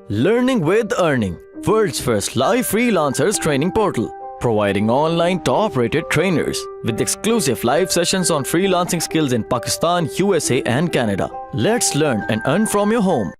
Learning with Earning, world's first live freelancers training portal, providing online top-rated trainers with exclusive live sessions on freelancing skills in Pakistan, USA and Canada. Let's learn and earn from your home.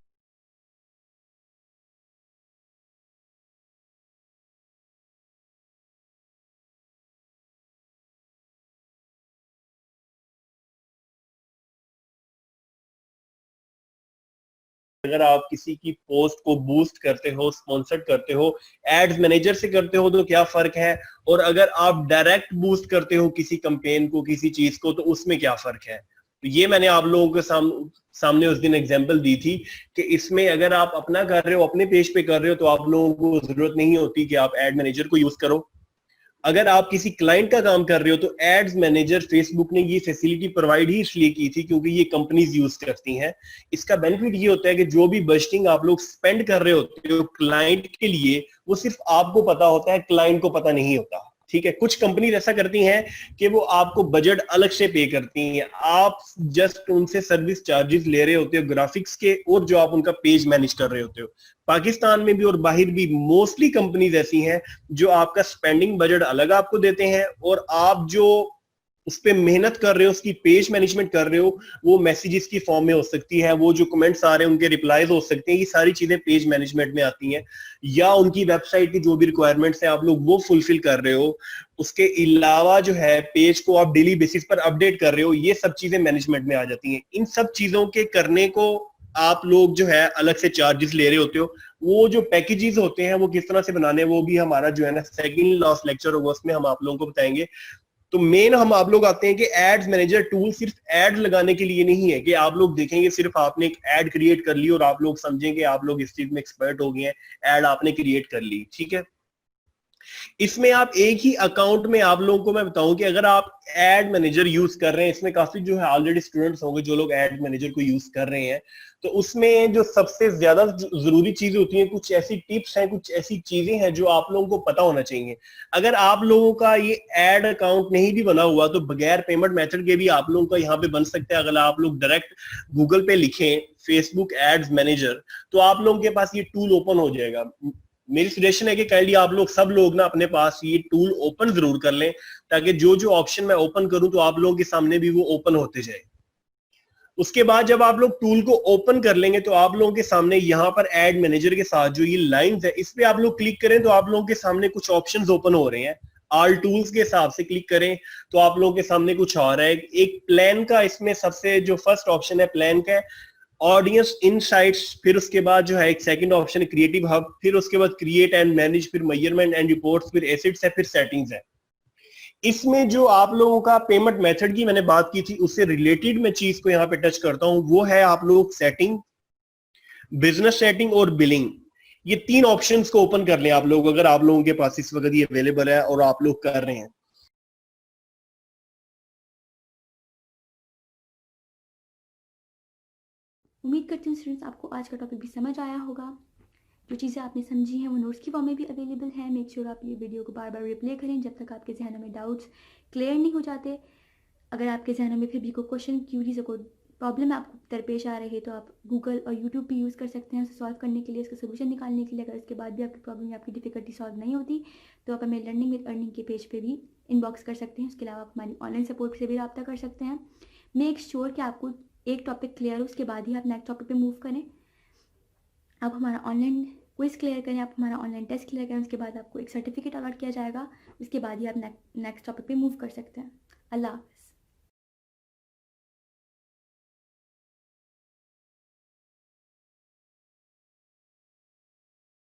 अगर आप किसी की post को boost करते हो, sponsored करते हो, ads manager से करते हो तो क्या फर्क है, और अगर आप डायरेक्ट बूस्ट करते हो किसी कैंपेन को, किसी चीज को, तो उसमें क्या फर्क है। तो ये मैंने आप लोगों के सामने उस दिन एग्जांपल दी थी कि इसमें अगर आप अपना कर रहे हो, अपने पेज पे कर रहे हो, तो आप लोगों को जरूरत नहीं होती कि आप एड मैनेजर को यूज करो। अगर आप किसी क्लाइंट का काम कर रहे हो तो एड्स मैनेजर फेसबुक ने ये फैसिलिटी प्रोवाइड ही इसलिए की थी क्योंकि ये कंपनीज यूज करती हैं। इसका बेनिफिट ये होता है कि जो भी बजटिंग आप लोग स्पेंड कर रहे होते हो क्लाइंट के लिए, वो सिर्फ आपको पता होता है, क्लाइंट को पता नहीं होता। ठीक है, कुछ कंपनीज ऐसा करती हैं कि वो आपको बजट अलग से पे करती हैं, आप जस्ट उनसे सर्विस चार्जेस ले रहे होते हो ग्राफिक्स के, और जो आप उनका पेज मैनेज कर रहे होते हो। पाकिस्तान में भी और बाहर भी मोस्टली कंपनीज ऐसी हैं जो आपका स्पेंडिंग बजट अलग आपको देते हैं, और आप जो उस पर मेहनत कर रहे हो, उसकी पेज मैनेजमेंट कर रहे हो, वो मैसेजेस की फॉर्म में हो सकती है, वो जो कमेंट्स आ रहे हैं उनके रिप्लाईज हो सकते हैं, ये सारी चीजें पेज मैनेजमेंट में आती हैं, या उनकी वेबसाइट की जो भी रिक्वायरमेंट्स है आप लोग वो फुलफिल कर रहे हो। उसके अलावा जो है पेज को आप डेली बेसिस पर अपडेट कर रहे हो, ये सब चीजें मैनेजमेंट में आ जाती हैं। इन सब चीजों के करने को आप लोग जो है अलग से चार्जेस ले रहे होते हो। वो जो पैकेजेस होते हैं वो किस तरह से बनाने, वो भी हमारा जो है ना सेकंड लास्ट लेक्चर होगा, उसमें हम आप लोगों को बताएंगे। तो मेन हम आप लोग आते हैं कि एड्स मैनेजर टूल सिर्फ एड लगाने के लिए नहीं है कि आप लोग देखेंगे सिर्फ आपने एक एड क्रिएट कर ली और आप लोग समझेंगे आप लोग इस चीज में एक्सपर्ट हो गए हैं, एड आपने क्रिएट कर ली। ठीक है, इसमें आप एक ही अकाउंट में, आप लोगों को मैं बताऊं कि अगर आप एड मैनेजर यूज कर रहे हैं, इसमें काफी जो है ऑलरेडी स्टूडेंट्स होंगे जो लोग एड मैनेजर को यूज कर रहे हैं, तो उसमें जो सबसे ज्यादा जरूरी चीजें होती हैं, कुछ ऐसी टिप्स हैं, कुछ ऐसी चीजें हैं जो आप लोगों को पता होना चाहिए। अगर आप लोगों का ये एड अकाउंट नहीं भी बना हुआ तो बगैर पेमेंट मेथड के भी आप लोगों का यहाँ पे बन सकता है। अगर आप लोग डायरेक्ट गूगल पे लिखें फेसबुक एड्स मैनेजर, तो आप लोगों के पास ये टूल ओपन हो जाएगा। मेरी सजेशन है कि काइंडली आप लोग सब लोग ना अपने पास ये टूल ओपन जरूर कर लें, ताकि जो जो ऑप्शन मैं ओपन करूं तो आप लोगों के सामने भी वो ओपन होते जाए। उसके बाद जब आप लोग टूल को ओपन कर लेंगे तो आप लोगों के सामने यहाँ पर एड मैनेजर के साथ जो ये लाइंस है, इस पे आप लोग क्लिक करें तो आप लोगों के सामने कुछ ऑप्शंस ओपन हो रहे हैं। ऑल टूल्स के हिसाब से क्लिक करें तो आप लोगों के सामने कुछ आ रहा है। एक प्लान का, इसमें सबसे जो फर्स्ट ऑप्शन है प्लान का, ऑडियंस इनसाइट्स, फिर उसके बाद जो है एक सेकंड ऑप्शन है क्रिएटिव हब, फिर उसके बाद क्रिएट एंड मैनेज, फिर मेजरमेंट एंड रिपोर्ट्स, फिर एसिड्स है, फिर सेटिंग्स है। इसमें जो आप लोगों का पेमेंट मेथड की मैंने बात की थी उससे रिलेटेड मैं चीज को यहाँ पे टच करता हूँ, वो है आप लोग सेटिंग, बिजनेस सेटिंग और बिलिंग। ये तीन ऑप्शंस को ओपन कर लें आप लोग, अगर आप लोगों के पास इस वक्त ये अवेलेबल है और आप लोग कर रहे हैं। उम्मीद करती हूँ स्टूडेंट्स आपको आज का टॉपिक भी समझ आया होगा। जो चीज़ें आपने समझी हैं वो नोट्स की फॉर्म में भी अवेलेबल है। मेक श्योर आप ये वीडियो को बार बार रिप्ले करें जब तक आपके जहनों में डाउट्स क्लियर नहीं हो जाते। अगर आपके जहनों में फिर भी कोई क्वेश्चन, क्यूरीज, कोई प्रॉब्लम आपको दरपेश आ रही है तो आप गूगल और यूट्यूब भी यूज़ कर सकते हैं उसे सॉल्व करने के लिए, इसका सोल्यूशन निकालने के लिए। अगर इसके बाद भी आपकी प्रॉब्लम या आपकी डिफिकल्टी सॉल्व नहीं होती तो आप हमें लर्निंग विद अर्निंग के पेज पे भी इनबॉक्स कर सकते हैं। उसके अलावा आप हमारी ऑनलाइन सपोर्ट से भी रब्ता कर सकते हैं। मेक श्योर कि आपको एक टॉपिक क्लियर हो, उसके बाद ही आप नेक्स्ट टॉपिक पे मूव करें। आप हमारा ऑनलाइन क्विज क्लियर करें, आप हमारा ऑनलाइन टेस्ट क्लियर करें, उसके बाद आपको एक सर्टिफिकेट अलॉट किया जाएगा। उसके बाद ही आप नेक्स्ट टॉपिक पे मूव कर सकते हैं। अल्लाह हाफ़िज़।